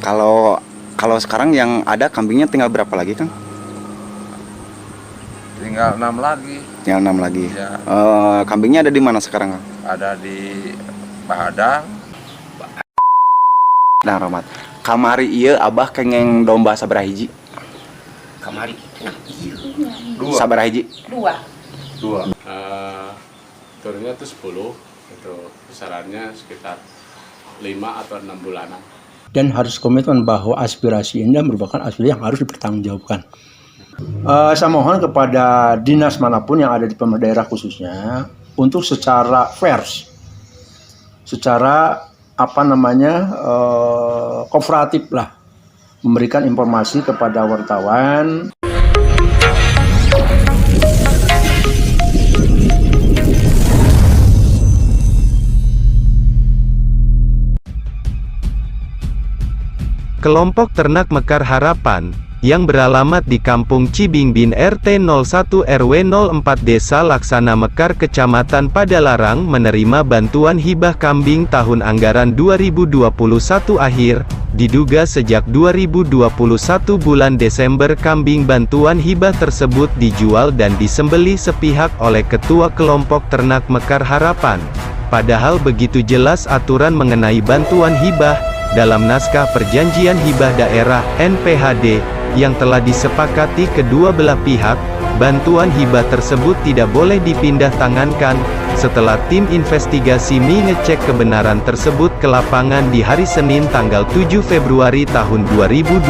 Kalau kalau sekarang yang ada kambingnya tinggal berapa lagi, Kang? Tinggal 6 lagi. Tinggal 6 lagi. Ya. Kambingnya ada di mana sekarang, Kang? Ada di Bahadang. Nah, Romat. Kamari ieu Abah kengeng domba sabaraha hiji? Kamari nah iya Dua. Sabaraha hiji? dua. Turunnya itu 10, itu besarannya sekitar 5 atau 6 bulanan. Dan harus komitmen bahwa aspirasi ini merupakan aspirasi yang harus dipertanggungjawabkan. Saya mohon kepada dinas manapun yang ada di pemerintah daerah khususnya untuk secara fair, secara kooperatif lah, memberikan informasi kepada wartawan. Kelompok Ternak Mekar Harapan, yang beralamat di Kampung Cibingbin RT 01 RW 04 Desa Laksana Mekar Kecamatan Padalarang menerima bantuan hibah kambing tahun anggaran 2021 akhir, diduga sejak 2021 bulan Desember kambing bantuan hibah tersebut dijual dan disembelih sepihak oleh Ketua Kelompok Ternak Mekar Harapan. Padahal begitu jelas aturan mengenai bantuan hibah, dalam naskah perjanjian hibah daerah (NPHD) yang telah disepakati kedua belah pihak, bantuan hibah tersebut tidak boleh dipindah tangankan. Setelah tim investigasi mengecek kebenaran tersebut ke lapangan di hari Senin tanggal 7 Februari tahun 2022,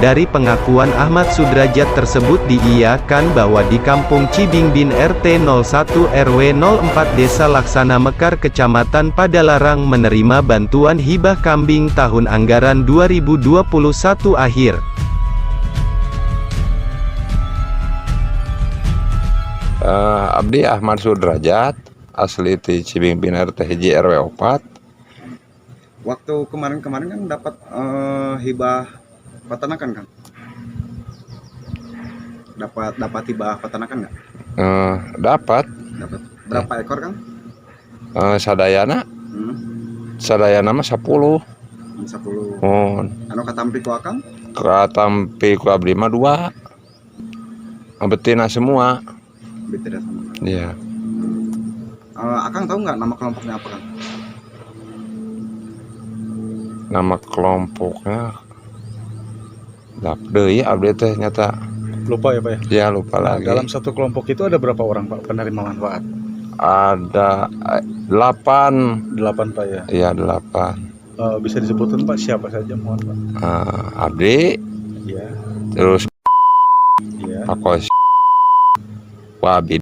dari pengakuan Ahmad Sudrajat tersebut diiyakan bahwa di Kampung Cibingbin RT 01 RW 04 Desa Laksana Mekar Kecamatan Padalarang menerima bantuan hibah kambing tahun anggaran 2021 akhir. Abdi Ahmad Sudrajat, asli di Cibingbin RT hiji RW 4. Waktu kemarin-kemarin kan dapat hibah peternakan, Kang? Dapat hibah peternakan nggak? Dapat. Dapat. Berapa ekor, Kang? Sadayana mah 10. 10. Anu katampi ku Akang? Katampi ku abdi mah 2. Betina semua. Betina semua. Iya. Akang tahu nggak nama kelompoknya apa, Kang? Nama kelompoknya deui abdi teh nyata. Lupa ya Pak ya? Ya lupa lagi. Dalam satu kelompok itu ada berapa orang Pak penerima manfaat? Ada 8. 8 Pak ya? Iya 8. Bisa disebutkan Pak siapa saja mohon Pak? Abdi. Iya. Terus Iya. Pak Kos, Wabi,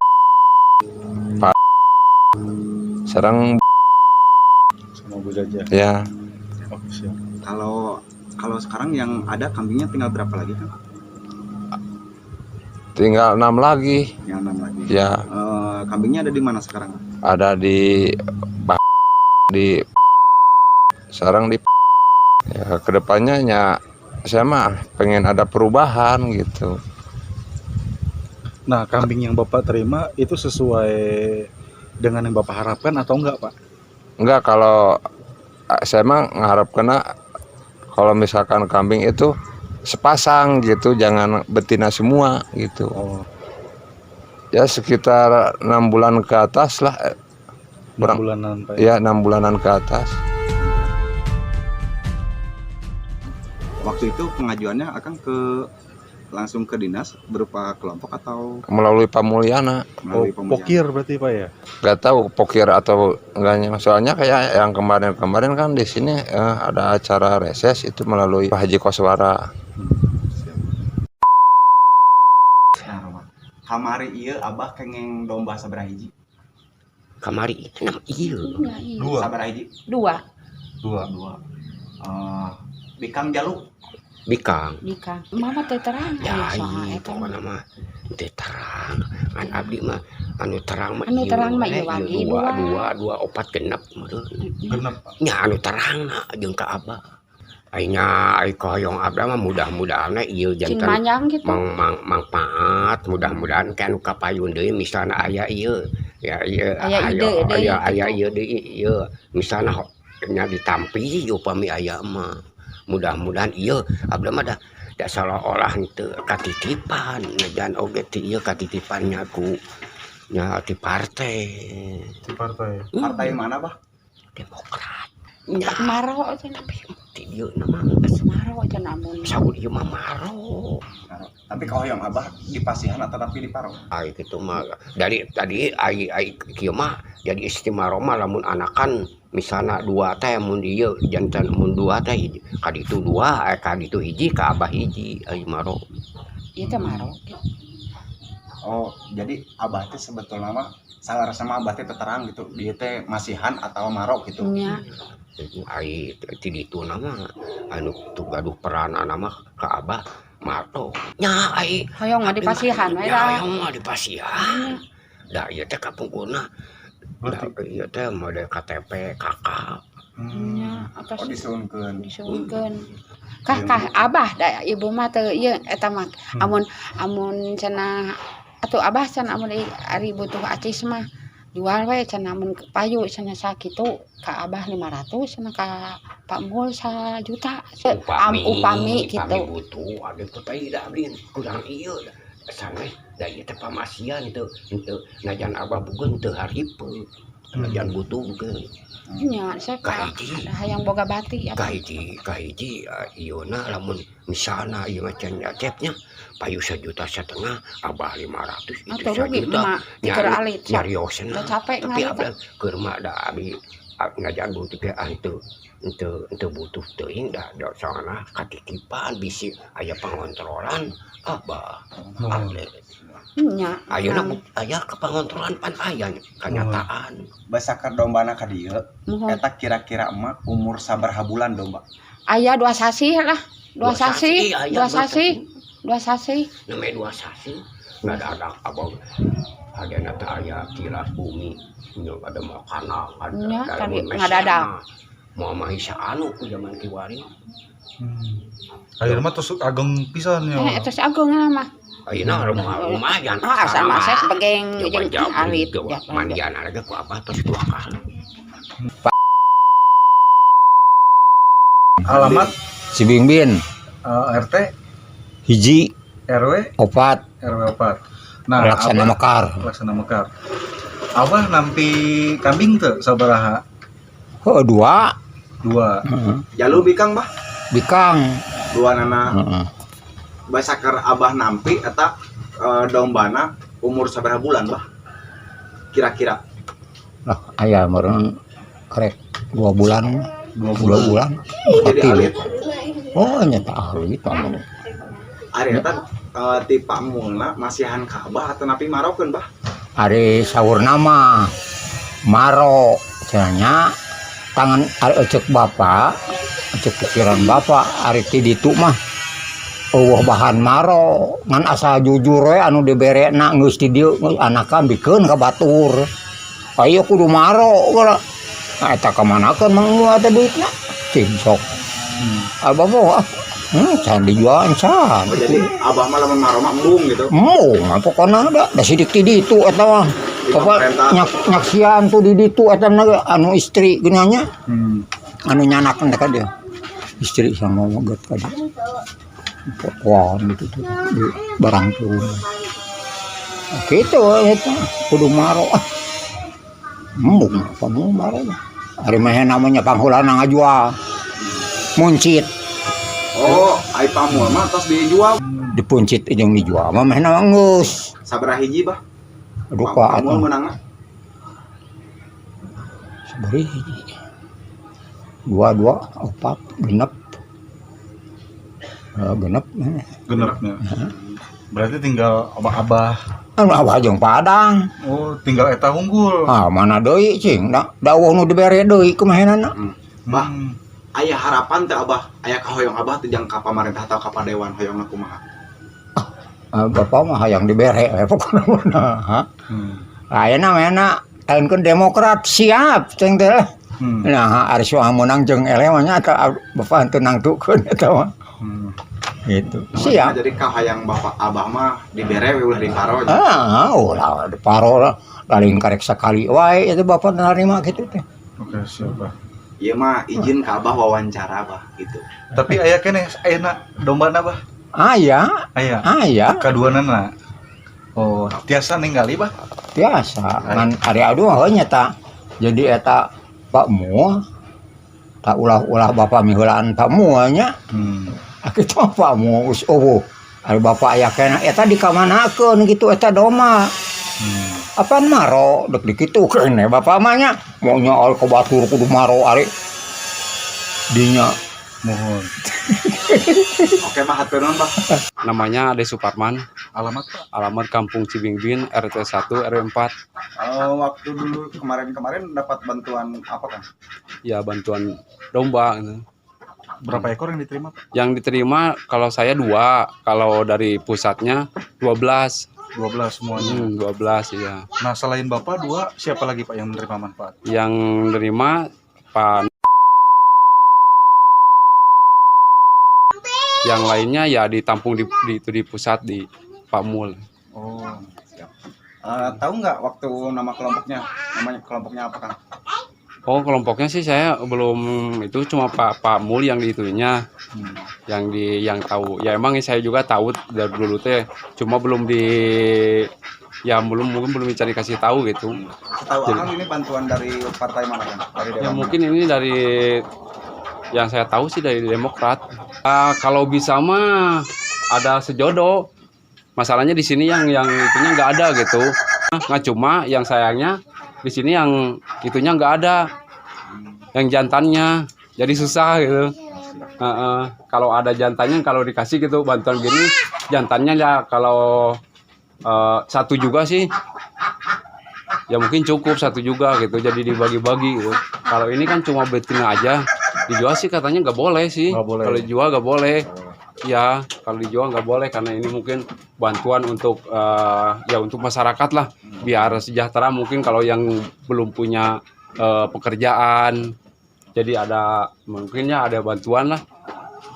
Pak Serang, Sama Bu Jaja. ya. Oh, siap. Kalau sekarang yang ada kambingnya tinggal berapa lagi, Kang? Tinggal 6 lagi. Yang 6 lagi. Ya. Kambingnya ada di mana sekarang? Ada di sarang di ya, kedepannya ya saya mah pengen ada perubahan gitu. Nah, kambing yang Bapak terima itu sesuai dengan yang Bapak harapkan atau enggak, Pak? Enggak, kalau saya mah ngarep kena kalau misalkan kambing itu sepasang gitu, jangan betina semua gitu. Oh, Ya sekitar 6 bulan ke atas lah. 6 bulanan, Pak. Ya 6 bulanan ke atas. Waktu itu pengajuannya Akang langsung ke dinas berupa kelompok atau Melalui Pamulyana. melalui Pokir berarti Pak ya? Gak tahu pokir atau enggaknya. Soalnya kayak yang kemarin kan di sini ada acara reses itu melalui Pak Haji Koswara. Kamari ieu Abah kengeng domba sabaraha hiji? Kamari nah iya Sabaraha hiji? Dua. Bikang jaluk. Bikang Mama teh terang ya saha iya eta. pokoknya mah teu terang kan abdi mah anu terang mah Anu terang mah ieu ieu wagi, dua opat genep Genep. nya anu terang jeung ka abah ayeuna ai koyong abda mah mudah-mudahan ieu Cing janten manyang gitu. mangpaat mudah-mudahan kan anu kapayun deui misalna aya ieu ya ieu Aya ide deui aya gitu. ieu deui ieu misalna nya ditampi upami aya mah mudah-mudahan iya abdi mah da seolah-olah teu katitipan najan oge ti ieu katitipannya ku nya ti partai. Di partai. Partai mana, Bah? Demokrat. Nya maro cenah. Ti dieu nama Maro cenah mun. saud ieu mah maro. Tapi kahoyong Abah di Pasihan atau tapi di Paro? Ai kitu mah dari tadi ai kieu mah jadi istimewa mah lamun anakan misalnya 2 teh mun dieu jantan mun 2 teh ka ditu 2 ka ditu hiji ka abah hiji ai maro. Ieu teh maro. Oh, jadi Abah teh sebetulnya mah salah sama Abah teh terang gitu. Dia teh masihan atau Maro gitu. Nya. Ai ti ditu nama anu tu gaduh peran mah ka abah maro. Nya ai Hoyong mah di Pasihan we da. hoyong mah di Pasihan. Da ieu teh kapungkurna. Da ieu teh mode KTP kakak. Nya atas Oh, disuunkeun. disuunkeun. Kah Abah da ibu mah teu ieu eta mah amun cenah atuh Abah cenah amun ari butuh acis mah jual we cenah mun payu cenah sakitu ka Abah 500 cenah ka Pak Mul 1 juta. Upami gitu. Butuh ada teh da abdi kurang ieu sanes da ieu teh pamasian teu najan abah bukeun teu haripeu. Najan butuh bukeun. Nya saya Kahiji. ada hayang boga bati atuh. Kahiji ieu na lamun misalna ieu macan cepnya payu 1,5 juta abah 500 itu Atuh rugi sajuta mah keur alit. nyariosna Udah capek tapi ngalih, abah keur mah da abdi ngajan butuh teh itu butuh teuing da soalna katitipan bisi aya pangontrolan abah Nya. ayeuna aya kepangontrolan pan aya kenyataan Basakar dombana ka dieu. Mohon. Eta kira-kira emak umur sabaraha bulan domba? Aya 2 sasi lah. 2 sasi, aya 2 sasi. 2 sasi. namanya 2 sasi nggak ada anak abang ada nata aya kilas bumi nya ada makanan Nya, ada tadi mun ngadadak. mau mahisa anu ku zaman kiwari Ayeuna mah tos ageng pisan ya. Eta si Agung mah. ayeuna lumayan Asal masih pegeng jeung alit. mandian lagi ku apa terus 2 kali Alamat Cibingbin RT hiji RW opat RW 4. Nah, Laksana Abah- Mekar. Laksana Mekar. Abah nampi kambing teu sabaraha? Oh, 2 Jalur bikang, Bah. bikang. 2 nana. Heeh. Basakar Abah nampi eta dombana umur sabaraha bulan, Bah? Kira-kira. Lah aya meureun karek 2 bulan. 2 bulan. Jadi alit. Oh, nyata ahli paman. Ari eta ti Pak Mulna masihan ka Abah atau napi marokeun, Bah? Ari sahur nama maro cenanya tangan ari cek bapak cek pikiran bapak ari ti ditu mah eueuh bahan maro ngan asa jujur we anu dibereena geus ti dieu anaka bikeun ka batur aya kudu maro geura eta ka manakeun mang teh duitna cing sok abah can dijualan can. Oh, jadi Abah mah lamun maro mah embung gitu. Pokoknya ada sidik di ditu eta mah. Apa nyaksian tuh di ditu eta anu istri gunanya. Anu nyanakeun ka dia. Istri sama mogot ka dia. Wah gitu tuh di barang turun. Gitu eta kudu maro. Embung apa mau maro. Ari mah namanya panghulana ngajual. Muncit. Oh, ai pamul mah tos dijual. Dipuncit jeung dijual mah meh na geus. Sabaraha hiji, Bah? Aduh ka Pamul meunangna. Sabari hiji. 2, 4, genep. Genep. Genepnya. Berarti tinggal abah-abah. Anu abah jeung Padang. Oh, tinggal eta unggul. Ah, mana deui cing? Da dawuh nu dibere deui kumahenana. Bah, aya harapan teh Abah, aya kahoyong Abah teh jang ka pamarentah atau ka padewan hoyongna kumaha? Bapak mah hayang dibere pokona mah. Ayeuna mehna taenkeun Demokrat siap cing teh. Nah, ari soal menang jeung ele mah nya eta bapak henteu nangtukeun eta mah. Gitu. Siap. Jadi kahayang Bapak Abah mah dibere we ulah di paro. Ulah di paro lah. Laling karek sakali wae eta bapak narima kitu teh. Oke, siap, Bah. Iya mah izin ke Abah wawancara bah gitu. Tapi aya keneh ayeuna domba bah. Aya, Aya. aya. Kaduanana. Oh, tiasa ningali bah. Biasa ngan ari aduh heunya ta. Jadi eta Pak Mu tak ulah-ulah bapak miheulaan Pak Mu nya. Kitu mah Pak Mu geus eueuh. Ari bapak aya kena eta dikamanakeun gitu eta domba. Apaan maro dek dikitu kene bapak mah nya maunya al ke batur kudu maro ari dinya Mohon. Oke mah haturun bah. Namanya Ade Suparman, Alamat Pak. alamat Kampung Cibingbin, RT 1 RW 4. Waktu dulu kemarin dapat bantuan apa kan? Ya bantuan domba gitu. Berapa ekor yang diterima Pak? Yang diterima kalau saya 2, kalau dari pusatnya 12. 12 semuanya. 12 ya. Nah, selain Bapak 2, siapa lagi Pak yang menerima manfaat? Yang menerima Pak. Yang lainnya ya ditampung di pusat di Pak Mul. Oh, siap. Tahu nggak waktu nama kelompoknya? Namanya kelompoknya apa kan? Oh, kelompoknya sih saya belum, itu cuma Pak Mul yang diitunya. Yang tahu. Ya emang saya juga tahu dari dulu teh, cuma belum mungkin belum dicari kasih tahu gitu. Tahu Akang ini bantuan dari partai mana kan? Dari Ya Dewan mungkin ini dari yang saya tahu sih dari Demokrat. Kalau bisa mah ada sejodoh. Masalahnya di sini yang itunya nggak ada gitu. Nggak cuma yang sayangnya di sini yang itunya nggak ada, yang jantannya, jadi susah gitu. Kalau ada jantannya, kalau dikasih gitu bantuan gini, jantannya ya kalau 1 juga sih, ya mungkin cukup 1 juga gitu, jadi dibagi-bagi gitu. Kalau ini kan cuma betina aja, dijual sih katanya nggak boleh sih. Kalau dijual nggak boleh. Ya, kalau dijual nggak boleh karena ini mungkin bantuan untuk ya untuk masyarakat lah, biar sejahtera. Mungkin kalau yang belum punya pekerjaan, jadi mungkinnya ada bantuan lah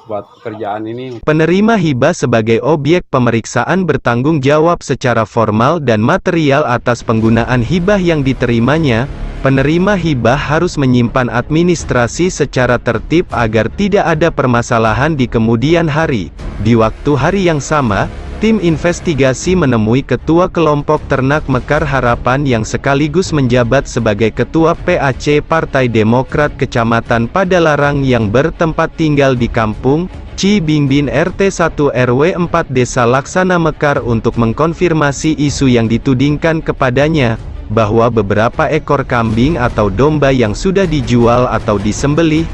buat pekerjaan ini. Penerima hibah sebagai objek pemeriksaan bertanggung jawab secara formal dan material atas penggunaan hibah yang diterimanya. Penerima hibah harus menyimpan administrasi secara tertib agar tidak ada permasalahan di kemudian hari. Di waktu hari yang sama, tim investigasi menemui Ketua Kelompok Ternak Mekar Harapan yang sekaligus menjabat sebagai Ketua PAC Partai Demokrat Kecamatan Padalarang yang bertempat tinggal di Kampung Cibingbin RT 1 RW 4 Desa Laksana Mekar untuk mengkonfirmasi isu yang ditudingkan kepadanya, bahwa beberapa ekor kambing atau domba yang sudah dijual atau disembelih.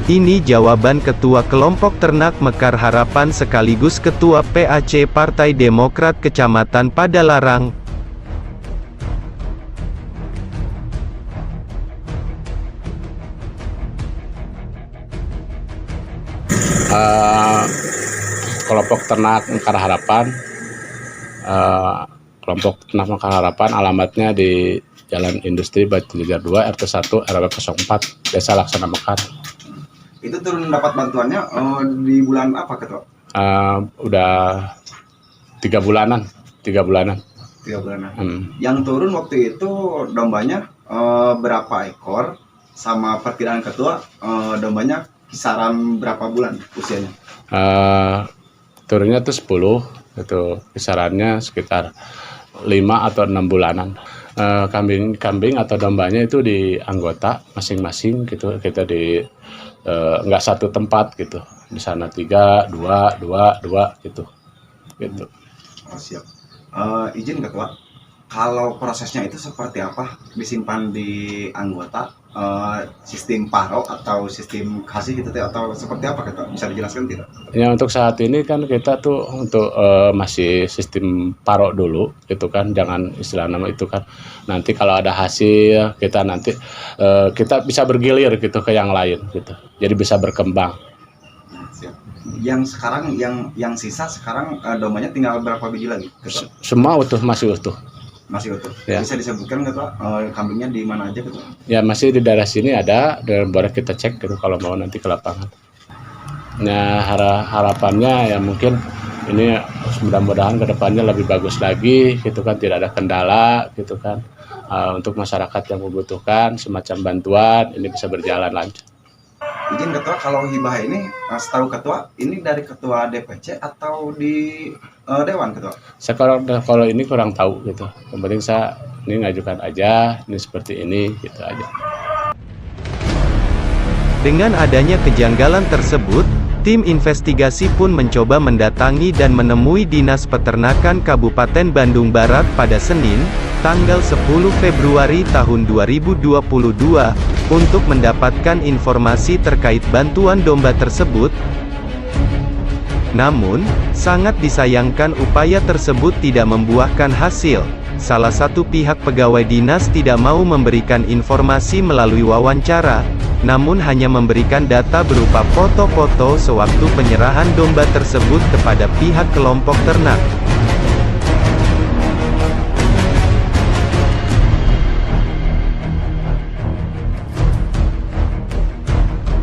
Ini jawaban Ketua Kelompok Ternak Mekar Harapan sekaligus Ketua PAC Partai Demokrat Kecamatan Padalarang. Kelompok Ternak Mekar Harapan, Kelompok Ternak Mekar Harapan alamatnya di Jalan Industri Batu Jajar 2 RT 1 RW 04 Desa Laksana Mekar. Itu turun dapat bantuannya di bulan apa Ketua? Udah 3 bulanan. 3 bulanan. Yang turun waktu itu dombanya berapa ekor? Sama perkiraan Ketua dombanya kisaran berapa bulan usianya? Turunnya tuh 10, itu kisarannya sekitar 5 atau 6 bulanan. Kambing atau dombanya itu di anggota masing-masing gitu, kita di nggak satu tempat gitu, di sana 3, 2 gitu. Oh, siap. Izin Ketua, kalau prosesnya itu seperti apa? Disimpan di anggota, sistem paro atau sistem kasih gitu atau seperti apa Ketua? Bisa dijelaskan tidak? Ya untuk saat ini kan kita tuh untuk masih sistem paro dulu gitu kan, jangan istilah nama itu kan. Nanti kalau ada hasil kita nanti kita bisa bergilir gitu ke yang lain gitu. Jadi bisa berkembang. Siap. Yang sekarang yang sisa sekarang dombanya tinggal berapa biji lagi? Ketua? Semua masih utuh. Masih utuh. Ya. Bisa disebutkan Ketua kambingnya di mana aja Ketua? Ya masih di daerah sini ada, dan boleh kita cek gitu kalau mau nanti ke lapangan. Nah harapannya ya mungkin Ini mudah-mudahan kedepannya lebih bagus lagi gitu kan, tidak ada kendala gitu kan. Untuk masyarakat yang membutuhkan semacam bantuan ini bisa berjalan lancar. Izin ketua, kalau hibah ini setahu ketua ini dari ketua DPC atau di dewan ketua? Saya kalau ini kurang tahu gitu. Yang penting saya ini ngajukan aja, ini seperti ini gitu aja. Dengan adanya kejanggalan tersebut, tim investigasi pun mencoba mendatangi dan menemui Dinas Peternakan Kabupaten Bandung Barat pada Senin, tanggal 10 Februari tahun 2022, untuk mendapatkan informasi terkait bantuan domba tersebut. Namun, sangat disayangkan upaya tersebut tidak membuahkan hasil. Salah satu pihak pegawai dinas tidak mau memberikan informasi melalui wawancara, namun hanya memberikan data berupa foto-foto sewaktu penyerahan domba tersebut kepada pihak kelompok ternak.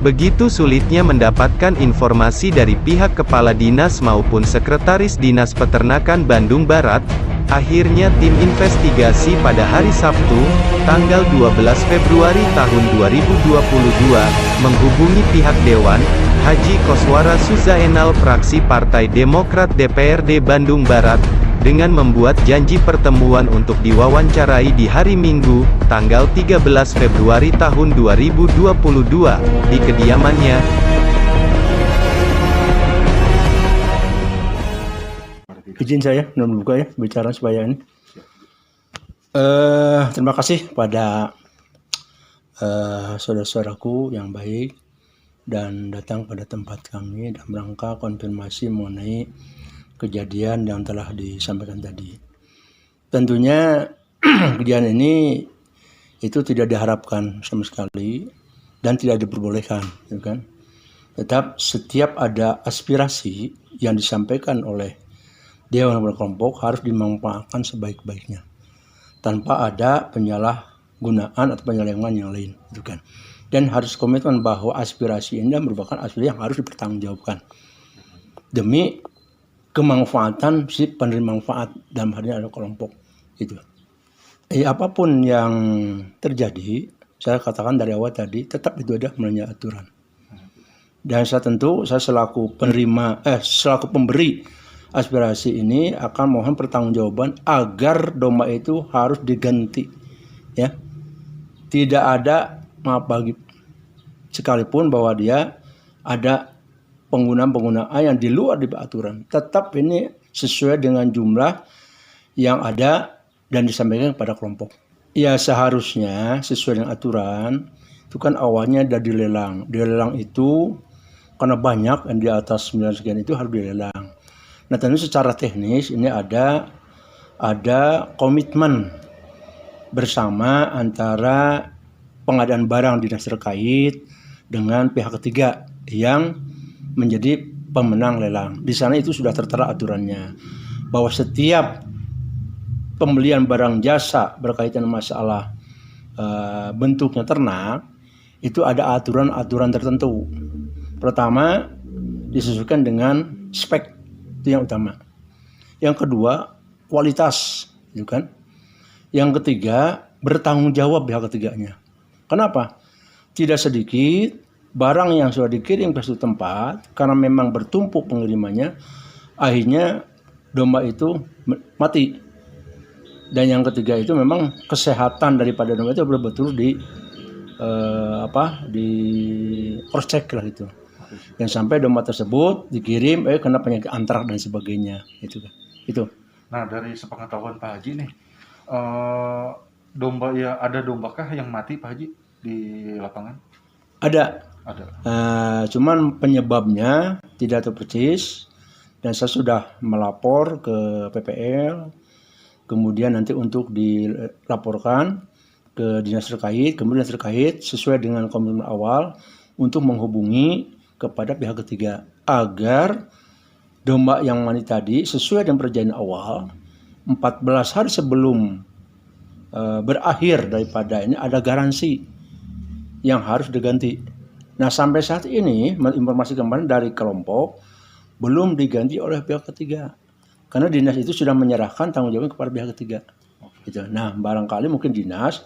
Begitu sulitnya mendapatkan informasi dari pihak kepala dinas maupun sekretaris Dinas Peternakan Bandung Barat, akhirnya tim investigasi pada hari Sabtu, tanggal 12 Februari tahun 2022, menghubungi pihak Dewan, Haji Koswara Suzaenal fraksi Partai Demokrat DPRD Bandung Barat, dengan membuat janji pertemuan untuk diwawancarai di hari Minggu, tanggal 13 Februari tahun 2022, di kediamannya. Izin saya membuka ya bicara supaya ini. Terima kasih pada saudara-saudaraku yang baik dan datang pada tempat kami dalam rangka konfirmasi mengenai kejadian yang telah disampaikan tadi. Tentunya kejadian ini itu tidak diharapkan sama sekali dan tidak diperbolehkan, gitu kan. Tetap setiap ada aspirasi yang disampaikan oleh Dewan Berkelompok harus dimanfaatkan sebaik-baiknya tanpa ada penyalahgunaan atau penyelewengan yang lain, gitu kan. Dan harus komitmen bahwa aspirasi ini merupakan aspirasi yang harus dipertanggungjawabkan demi kemanfaatan si penerima manfaat, dalam hal ini ada kelompok gitu. Apapun yang terjadi, saya katakan dari awal tadi, tetap itu ada melalui aturan. Dan saya selaku selaku pemberi aspirasi ini akan mohon pertanggungjawaban agar domba itu harus diganti, ya. Tidak ada maaf bagi sekalipun bahwa dia ada penggunaan yang di luar di aturan, tetap ini sesuai dengan jumlah yang ada dan disampaikan kepada kelompok. Ya seharusnya sesuai dengan aturan, itu kan awalnya ada dilelang. Dilelang itu karena banyak yang di atas 9 sekian itu harus dilelang. Nah tentu secara teknis ini ada komitmen bersama antara pengadaan barang dinas terkait dengan pihak ketiga yang menjadi pemenang lelang. Di sana itu sudah tertera aturannya bahwa setiap pembelian barang jasa berkaitan masalah bentuknya ternak itu ada aturan-aturan tertentu. Pertama disesuaikan dengan spek, itu yang utama. Yang kedua kualitas, gitu kan. Yang ketiga bertanggung jawab pihak ketiganya. Kenapa? Tidak sedikit barang yang sudah dikirim ke suatu tempat karena memang bertumpuk pengirimannya, akhirnya domba itu mati. Dan yang ketiga itu memang kesehatan daripada domba itu betul-betul di cross check lah gitu. Yang sampai domba tersebut dikirim kena penyakit antrak dan sebagainya itu. Nah dari sepengetahuan Pak Haji nih, ada dombakah yang mati Pak Haji di lapangan? Ada. Cuman penyebabnya tidak terpercis dan saya sudah melapor ke PPL, kemudian nanti untuk dilaporkan ke dinas terkait, kemudian terkait sesuai dengan komitmen awal untuk menghubungi kepada pihak ketiga agar domba yang mati tadi sesuai dengan perjanjian awal 14 hari sebelum berakhir daripada ini ada garansi yang harus diganti. Nah sampai saat ini informasi kemarin dari kelompok belum diganti oleh pihak ketiga. Karena dinas itu sudah menyerahkan tanggung jawabnya kepada pihak ketiga. Gitu. Nah, barangkali mungkin dinas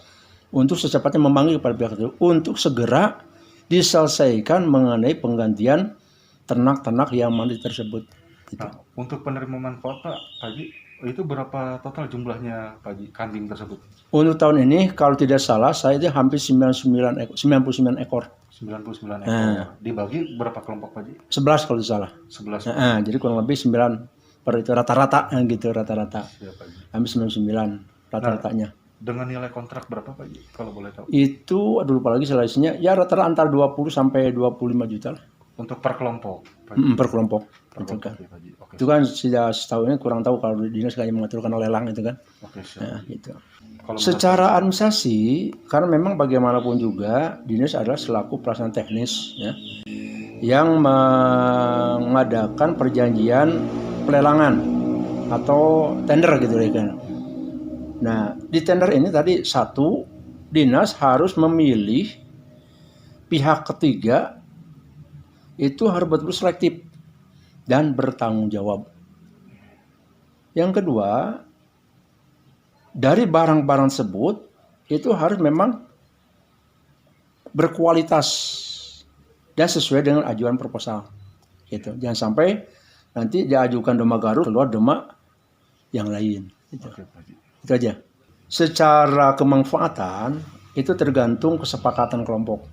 untuk secepatnya memanggil kepada pihak ketiga untuk segera diselesaikan mengenai penggantian ternak-ternak yang mati tersebut. Gitu. Nah, untuk penerima manfaat Pak Haji, itu berapa total jumlahnya Pak Haji kambing tersebut? Untuk tahun ini kalau tidak salah saya itu hampir 99 ekor. 99 ekor. Nah. Dibagi berapa kelompok Pak Haji? 11 kalau tidak salah. 11. Nah, jadi kurang lebih 9 per itu rata-rata gitu rata-rata. Ya, Pak Haji. Hampir 99 rata-ratanya. Dengan nilai kontrak berapa Pak Haji kalau boleh tahu? Itu aduh lupa lagi selisihnya ya rata-rata antara 20 sampai 25 juta lah. Untuk per kelompok Pak Haji? Per kelompok. Per Itu kelompok, kan. ya, Pak Haji. Oke. Itu kan sudah setahunya kurang tahu kalau dinas kayak mengaturkan lelang itu kan. Oke, siap. Nah, gitu. Kalau Secara administrasi, karena memang bagaimanapun juga dinas adalah selaku pelaksana teknis ya, yang mengadakan perjanjian pelelangan atau tender gitu kan. Nah, di tender ini tadi satu, dinas harus memilih pihak ketiga itu harus betul-betul selektif dan bertanggung jawab. Yang kedua, dari barang-barang tersebut itu harus memang berkualitas dan sesuai dengan ajuan proposal. Gitu. Jangan sampai nanti diajukan domba Garut keluar domba yang lain. Gitu. Oke, Pak Haji. Itu aja. Secara kemanfaatan itu tergantung kesepakatan kelompok.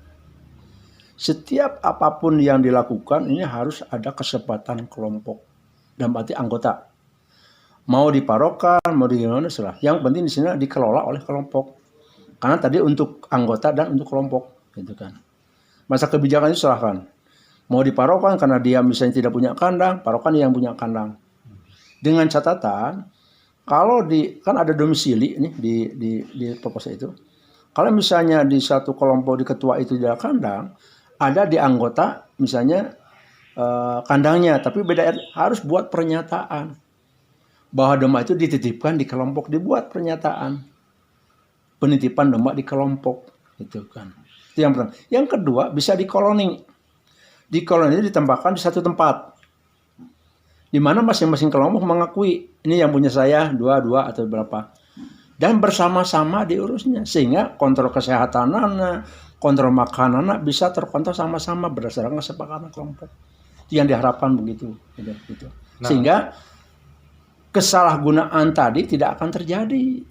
Setiap apapun yang dilakukan ini harus ada kesepakatan kelompok dan berarti anggota. Mau di parokan, mau di gimana salah. Yang penting di sini dikelola oleh kelompok. Karena tadi untuk anggota dan untuk kelompok, gitu kan. Masa kebijakan itu silahkan. Mau di parokan karena dia misalnya tidak punya kandang, parokan yang punya kandang. Dengan catatan kalau kan ada domisili nih di proposal itu. Kalau misalnya di satu kelompok di ketua itu tidak kandang, ada di anggota misalnya kandangnya, tapi beda harus buat pernyataan bahwa domba itu dititipkan di kelompok, dibuat pernyataan penitipan domba di kelompok, gitu kan. Itu yang pertama. Yang kedua bisa di koloni. Di koloni itu ditempatkan di satu tempat, di mana masing-masing kelompok mengakui ini yang punya saya dua atau berapa, dan bersama-sama diurusnya sehingga kontrol kesehatan anak, kontrol makanan anak bisa terkontrol sama-sama berdasarkan kesepakatan kelompok. Yang diharapkan begitu. Sehingga kesalahgunaan tadi tidak akan terjadi,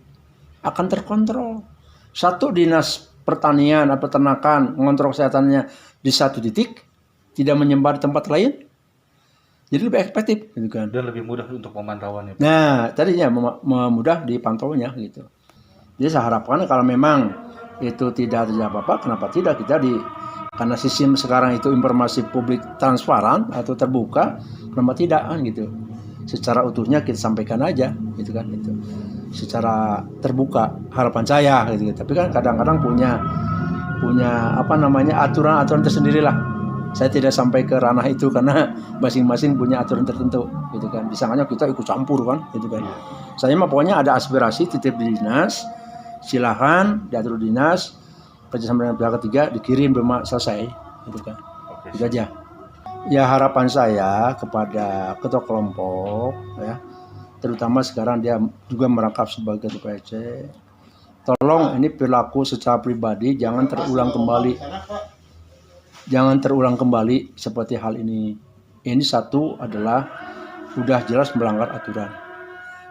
akan terkontrol. Satu dinas pertanian atau peternakan mengontrol kesehatannya di satu titik, tidak menyebar di tempat lain, jadi lebih efektif, gitu kan. Dan lebih mudah untuk pemantauannya. Nah, tadinya mudah dipantaunya, gitu. Jadi saya harapkan kalau memang itu tidak terjadi apa-apa, kenapa tidak kita karena sistem sekarang itu informasi publik transparan atau terbuka, kenapa tidak kan gitu. Secara utuhnya kita sampaikan aja, gitu kan, gitu. Secara terbuka harapan saya, gitu. Tapi kan kadang-kadang punya aturan-aturan tersendiri lah. Saya tidak sampai ke ranah itu karena masing-masing punya aturan tertentu, gitu kan. Disangkanya kita ikut campur kan, gitu kan. Saya mah pokoknya ada aspirasi titip di dinas, silahkan diatur dinas, kerjasama dengan pihak ketiga dikirim rumah selesai, gitu kan. Itu aja. Ya harapan saya kepada ketua kelompok, ya, terutama sekarang dia juga merangkap sebagai ketua PC. Tolong ini perilaku secara pribadi jangan terulang kembali. Jangan terulang kembali seperti hal ini. Ini satu adalah sudah jelas melanggar aturan.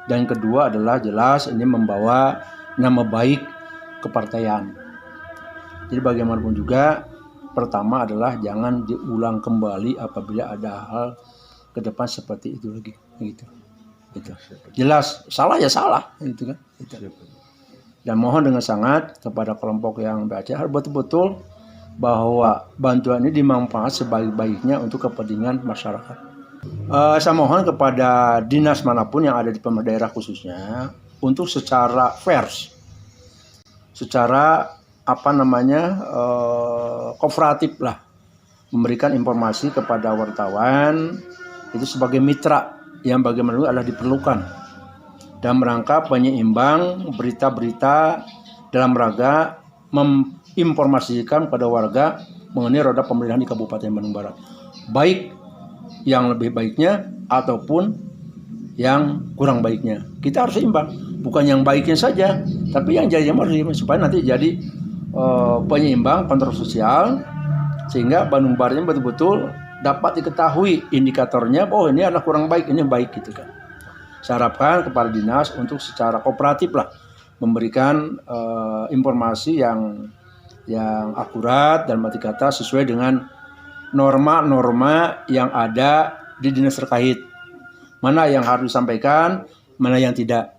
Dan kedua adalah jelas ini membawa nama baik kepartaian. Jadi bagaimanapun juga, pertama adalah jangan diulang kembali apabila ada hal ke depan seperti itu lagi. Gitu. Jelas salah ya salah, gitu kan. Gitu. Dan mohon dengan sangat kepada kelompok yang baca harus betul-betul bahwa bantuan ini dimanfaatkan sebaik-baiknya untuk kepentingan masyarakat. Saya mohon kepada dinas manapun yang ada di pemerintah daerah khususnya untuk secara fair, secara kooperatif lah, memberikan informasi kepada wartawan itu sebagai mitra yang bagaimana adalah diperlukan dalam rangka penyeimbang berita-berita dalam rangka informasikan pada warga mengenai roda pemerintahan di Kabupaten Bandung Barat, baik yang lebih baiknya ataupun yang kurang baiknya. Kita harus seimbang, bukan yang baiknya saja, tapi yang jadinya supaya nanti jadi penyeimbang kontrol sosial, sehingga Bandung Baratnya betul-betul dapat diketahui indikatornya, oh ini adalah kurang baik, ini baik gitu kan. Saya harapkan kepala dinas untuk secara kooperatif lah memberikan informasi yang akurat dan berarti kata sesuai dengan norma-norma yang ada di dinas terkait. Mana yang harus disampaikan, mana yang tidak.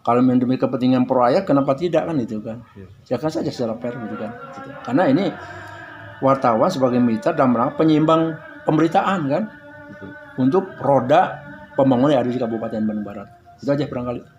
Kalau demi kepentingan proyek, kenapa tidak kan itu kan? Silakan saja secara fair gitu kan. Gitu. Karena ini wartawan sebagai mitra dalam rangka penyeimbang pemberitaan kan, untuk roda pembangunan yang ada di Kabupaten Bandung Barat. Itu aja barangkali.